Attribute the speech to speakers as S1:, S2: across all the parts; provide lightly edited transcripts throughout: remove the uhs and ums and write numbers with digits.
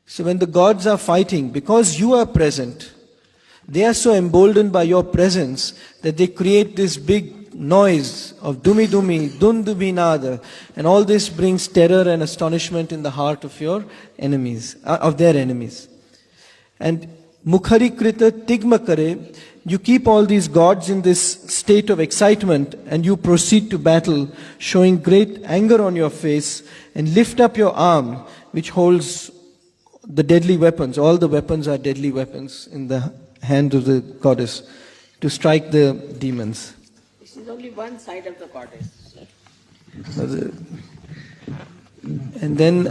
S1: So when the gods are fighting, because you are present, they are so emboldened by your presence that they create this big noise of dumi dumi, dun dumi nada, and all this brings terror and astonishment in the heart of your enemies, of their enemies. And mukhari krita tigma kare, you keep all these gods in this state of excitement and you proceed to battle, showing great anger on your face, and lift up your arm, which holds the deadly weapons. All the weapons are deadly weapons in the hand of the goddess to strike the demons.
S2: This is only one side of the goddess.
S1: And then,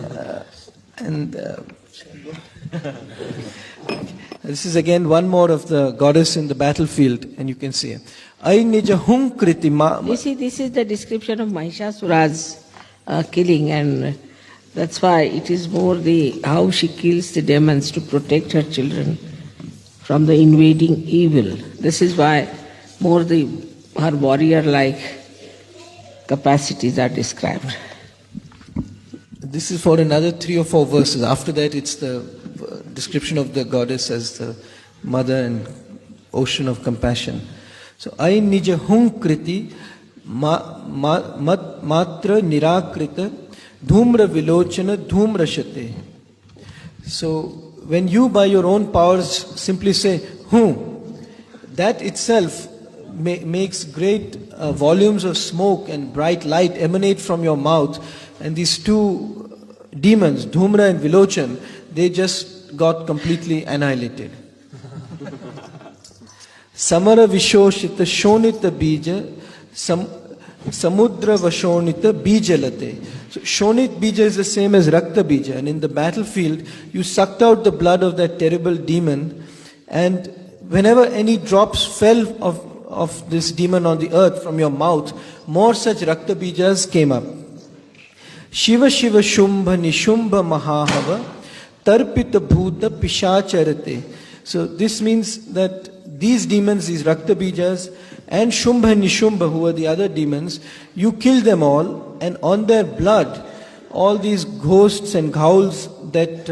S1: this is again one more of the goddess in the battlefield, and you can see it. Ai nija hung kriti ma.
S2: You see, this is the description of Mahishasura's killing, and that's why it is more how she kills the demons to protect her children from the invading evil. This is why more her warrior-like capacities are described.
S1: This is for another 3 or 4 verses. After that, it's the description of the goddess as the mother and ocean of compassion. So, ai nija hung kriti matra nirakrita dhumra vilochana dhumrashate. So, when you by your own powers simply say, that itself makes great volumes of smoke and bright light emanate from your mouth, and these 2 demons, Dhumra and Vilochan, they just got completely annihilated. Samara Vishoshita Shonita Bija Samudra Vashonita Bijalate. So Shonit Bija is the same as Rakta Bija, and in the battlefield you sucked out the blood of that terrible demon, and whenever any drops fell of this demon on the earth from your mouth, more such Rakta Bijas came up. Shiva Shiva Shumbha Nishumbha Mahahava Tarpita Bhuta Pishacharate. So this means that these demons, these Rakta Bijas, and Shumbha and Nishumbha, who are the other demons, you kill them all, and on their blood, all these ghosts and ghouls that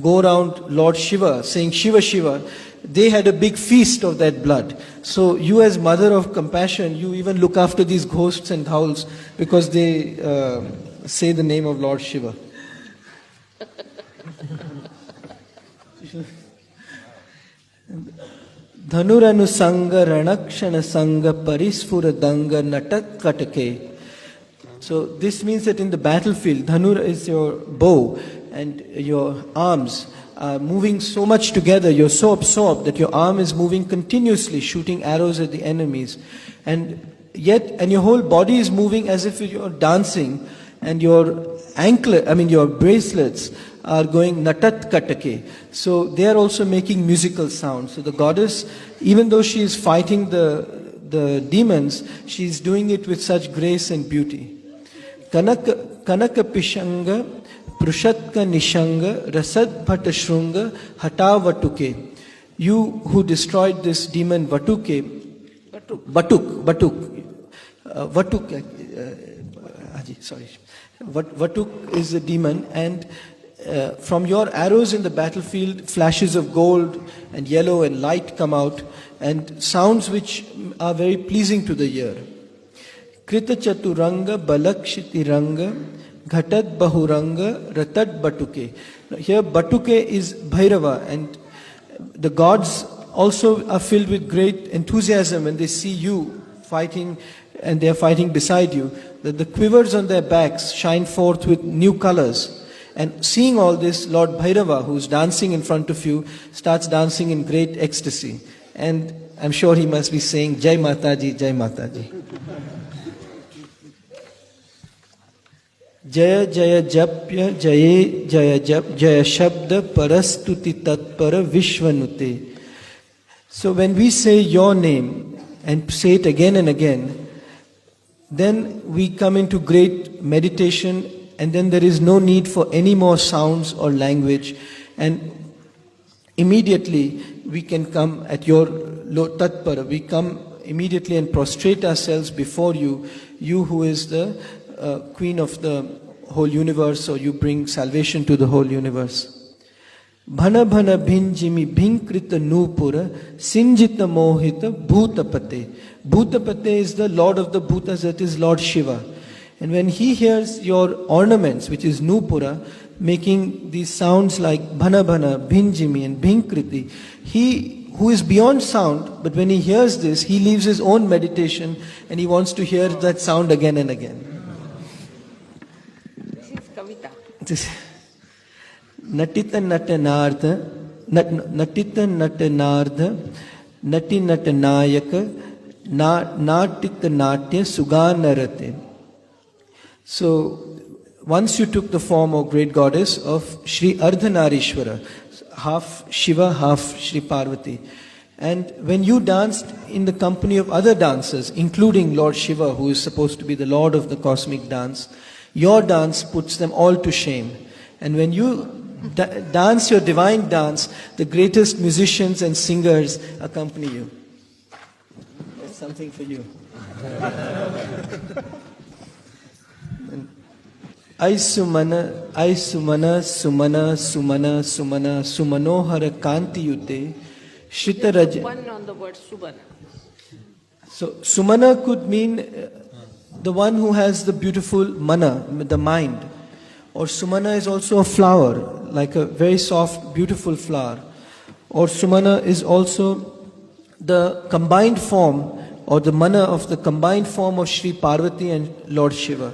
S1: go around Lord Shiva, saying Shiva Shiva, they had a big feast of that blood. So you as mother of compassion, you even look after these ghosts and ghouls because they say the name of Lord Shiva. Dhanuranu Sangha Ranakshana Sangha Parisfura Danga Natat Katake. So this means that in the battlefield, Dhanur is your bow and your arms are moving so much together, you're so absorbed that your arm is moving continuously, shooting arrows at the enemies. And your whole body is moving as if you're dancing, and your your bracelets are going natat katake. So they are also making musical sounds. So the goddess, even though she is fighting the demons, she is doing it with such grace and beauty. Kanaka Pishanga Prushatka Nishanga Rasad Bhata Shrunga Hatavatuke. You who destroyed this demon Vatuk. Vatuk is a demon, and from your arrows in the battlefield, flashes of gold and yellow and light come out, and sounds which are very pleasing to the ear. Krita Chaturanga Balakshiti Ranga Ghatat Bahuranga Ratat Batuke. Here Batuke is Bhairava, and the gods also are filled with great enthusiasm when they see you fighting, and they are fighting beside you, that the quivers on their backs shine forth with new colors. And seeing all this, Lord Bhairava, who is dancing in front of you, starts dancing in great ecstasy. And I'm sure he must be saying, Jai Mataji, Jai Mataji. Jaya Jaya Japya Jaya Jaya Jap Jaya Shabda Parastuti Tatpara Vishwanute. So when we say your name and say it again and again, then we come into great meditation, and then there is no need for any more sounds or language, and immediately we can come at your tatpara. We come immediately and prostrate ourselves before you, you who is the queen of the whole universe, or you bring salvation to the whole universe. Bhana bhana bhinjimi bhinkrita nupura sinjita mohita bhutapate. Bhutapate is the Lord of the Bhutas, that is Lord Shiva. And when he hears your ornaments, which is nupura, making these sounds like bhana bhana, bhinjimi and bhinkriti, he who is beyond sound, but when he hears this, he leaves his own meditation and he wants to hear that sound again and again.
S2: This is Kavita.
S1: Natita natanardha, natita natanardha, nati natanayaka, natita natya suganarate. So, once you took the form, O great goddess, of Sri Ardhanarishwara, half Shiva, half Sri Parvati. And when you danced in the company of other dancers, including Lord Shiva, who is supposed to be the Lord of the cosmic dance, your dance puts them all to shame. And when you dance your divine dance, the greatest musicians and singers accompany you. That's something for you. Aisumana, Aisumana, Sumana, Sumana, Sumana, Sumanohara Kantiyute, Shritaraj.
S2: One on the word Subana.
S1: So, Sumana could mean the one who has the beautiful mana, the mind. Or Sumana is also a flower, like a very soft, beautiful flower. Or Sumana is also the combined form, or the mana of the combined form of Sri Parvati and Lord Shiva.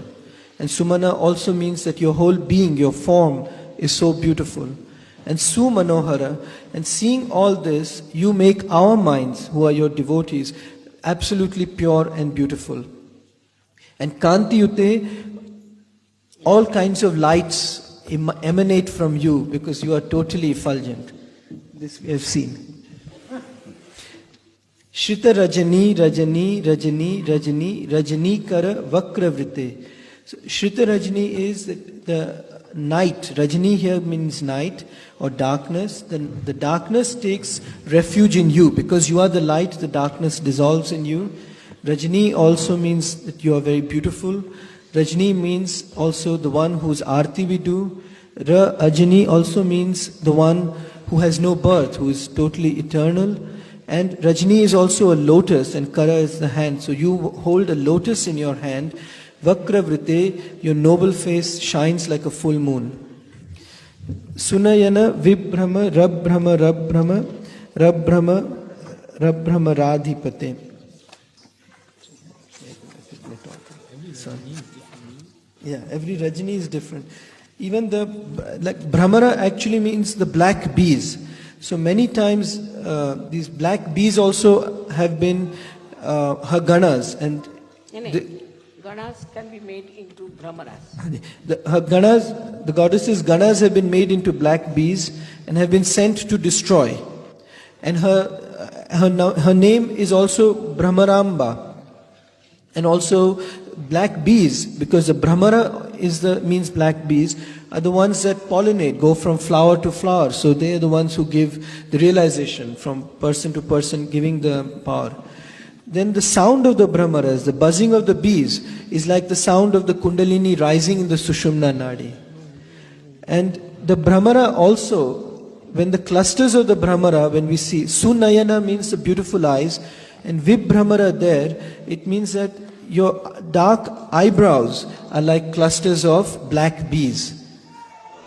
S1: And Sumana also means that your whole being, your form is so beautiful. And Sumanohara, and seeing all this, you make our minds, who are your devotees, absolutely pure and beautiful. And Kantiyute, all kinds of lights emanate from you because you are totally effulgent. This we have seen. Shrita Rajani, Rajani, Rajani, Rajani, Rajani Kara Vakravrite. So, Shrita Rajani is the night. Rajani here means night or darkness. Then the darkness takes refuge in you because you are the light, the darkness dissolves in you. Rajani also means that you are very beautiful. Rajani means also the one whose arti we do. Ajani also means the one who has no birth, who is totally eternal. And Rajani is also a lotus and Kara is the hand. So you hold a lotus in your hand. Vakravrite, your noble face shines like a full moon. Sunayana Vibhrama Rabbrahma Rabbrahma Rabbrahma Rabbrahma Radhipate. Yeah, every Rajani is different. Even Brahmara actually means the black bees. So many times these black bees also have been her ganas, and
S2: ganas can be made into brahmaras.
S1: Her ganas, the goddesses' ganas have been made into black bees and have been sent to destroy. And her name is also Brahmaramba, and also black bees, because the Brahmara means black bees, are the ones that pollinate, go from flower to flower. So they are the ones who give the realization from person to person, giving the power. Then the sound of the Brahmaras, the buzzing of the bees, is like the sound of the Kundalini rising in the Sushumna Nadi. And the Brahmara also, when the clusters of the Brahmara, when we see, Sunayana means the beautiful eyes, and Vibhrama there, it means that your dark eyebrows are like clusters of black bees.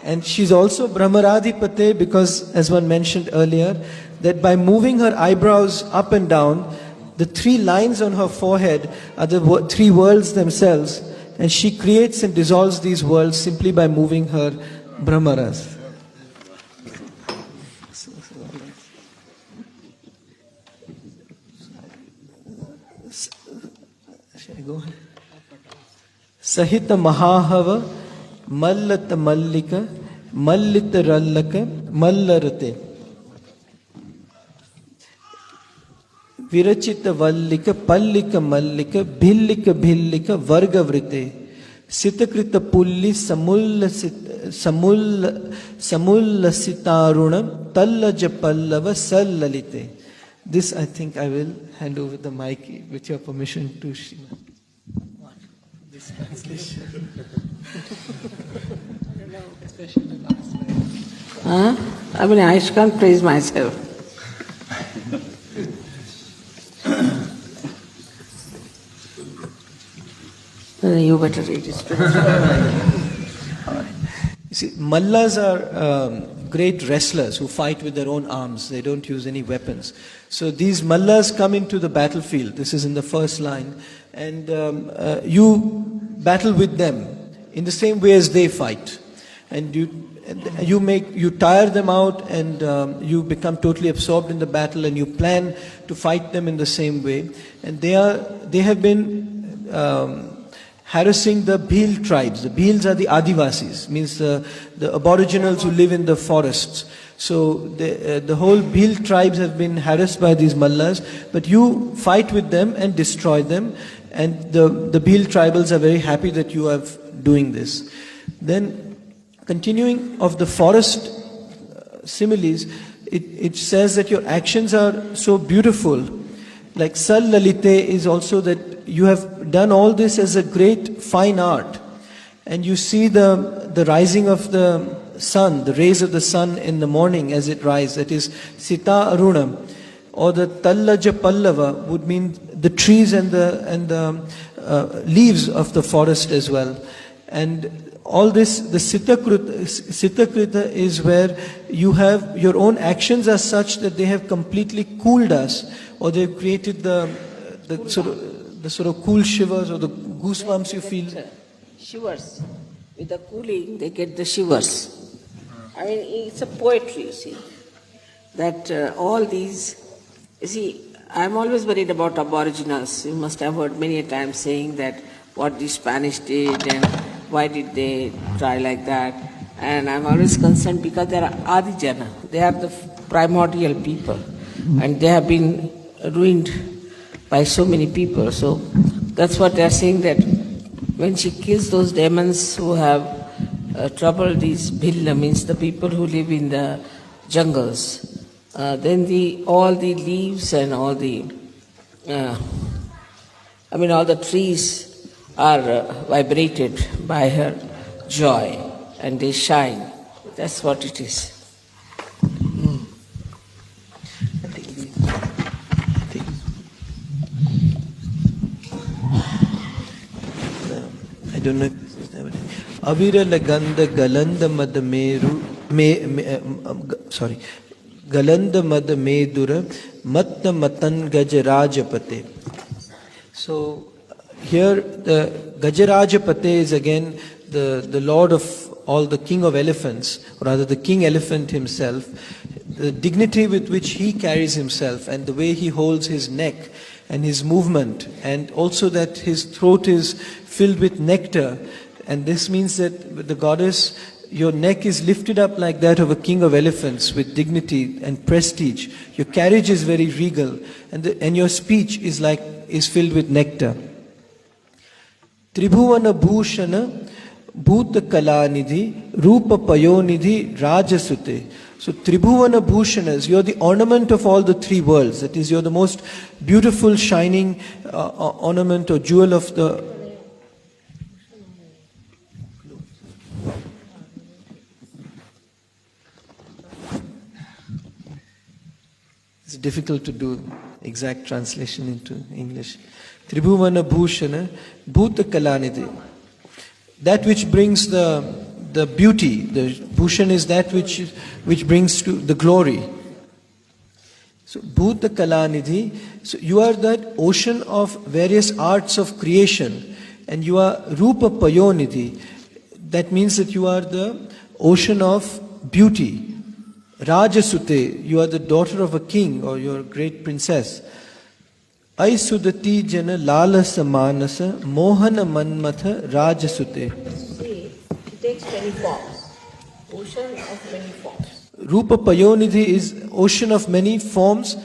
S1: And she's also Brahmaradhipate because, as one mentioned earlier, that by moving her eyebrows up and down, the three lines on her forehead are the three worlds themselves, and she creates and dissolves these worlds simply by moving her Brahmaras. Sahita Mahahava Mallata Mallika Mallita Rallaka Mallarate Virachita Vallika Pallika Mallika Bhillika Bhillika Vargavrite Sitakrita Pulli Samulla Sitarunam Tallaja Pallava Sallalite. This I think I will hand over the mic with your permission to Srima. This translation.
S2: Huh? I mean, I can't praise myself. You better read it.
S1: You see, Mallas are great wrestlers who fight with their own arms. They don't use any weapons. So these Mallas come into the battlefield. This is in the first line. And you battle with them in the same way as they fight. And you tire them out, and you become totally absorbed in the battle, and you plan to fight them in the same way. And they have been harassing the Bhil tribes. The Bhils are the Adivasis, means the aboriginals who live in the forests. So the whole Bhil tribes have been harassed by these Mallas, but you fight with them and destroy them, and the Bhil tribals are very happy that you are doing this. Then, continuing of the forest similes, it says that your actions are so beautiful. Like Sal Lalite is also that you have done all this as a great fine art. And you see the rising of the sun, the rays of the sun in the morning as it rises. That is Sita Aruna. Or the Tallaja Pallava would mean the trees and the leaves of the forest as well. And all this, the Sitakrita is where you have your own actions are such that they have completely cooled us, or they've created the sort of cool shivers or the goosebumps you feel.
S2: Shivers. With the cooling, they get the shivers. I mean, it's a poetry, you see. That all these, you see, I'm always worried about aboriginals. You must have heard many a time saying that what the Spanish did and why did they try like that. And I'm always concerned because they are Adijana. They are the primordial people. And they have been ruined by so many people. So that's what they are saying, that when she kills those demons who have troubled these Bhilla, means the people who live in the jungles, then all the leaves and all the trees are vibrated by her joy, and they shine. That's what it is.
S1: I don't know if this is never. Avira Laganda Galanda Madameru Galanda Madamedura Matta Matan Gajarajapate. So here the Gajarajapate is again the lord of all, the king of elephants, or rather the king elephant himself. The dignity with which he carries himself and the way he holds his neck and his movement, and also that his throat is filled with nectar. And this means that the goddess, your neck is lifted up like that of a king of elephants with dignity and prestige. Your carriage is very regal, and your speech is filled with nectar. Tribhuvana Bhushana Bhuta Kalanidhi Rupa Payonidhi Rajasute. So Tribhuvana Bhushanas, you're the ornament of all the three worlds. That is, you're the most beautiful, shining ornament or jewel of the... It's difficult to do exact translation into English. Tribhuvana Bhushana Bhuta Kalanidhi. That which brings the beauty. The Bhushan is that which brings to the glory. So Bhuta Kalanidhi, so you are that ocean of various arts of creation, and you are Rupa Payonidhi. That means that you are the ocean of beauty. Rajasute, you are the daughter of a king or your great princess. Aisudati jana lala samanasa mohana manmatha rajasute.
S2: See, it takes many forms. Ocean of many forms.
S1: Rupa Payonidhi is ocean of many forms,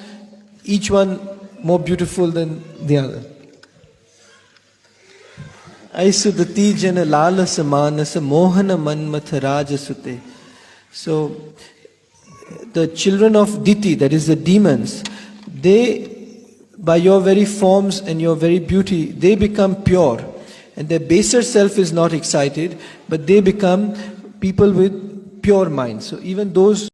S1: each one more beautiful than the other. Aisudati jana lala samanasa mohana manmatha rajasute. So the children of Diti, that is the demons, they, by your very forms and your very beauty, they become pure. And their baser self is not excited, but they become people with pure minds. So even those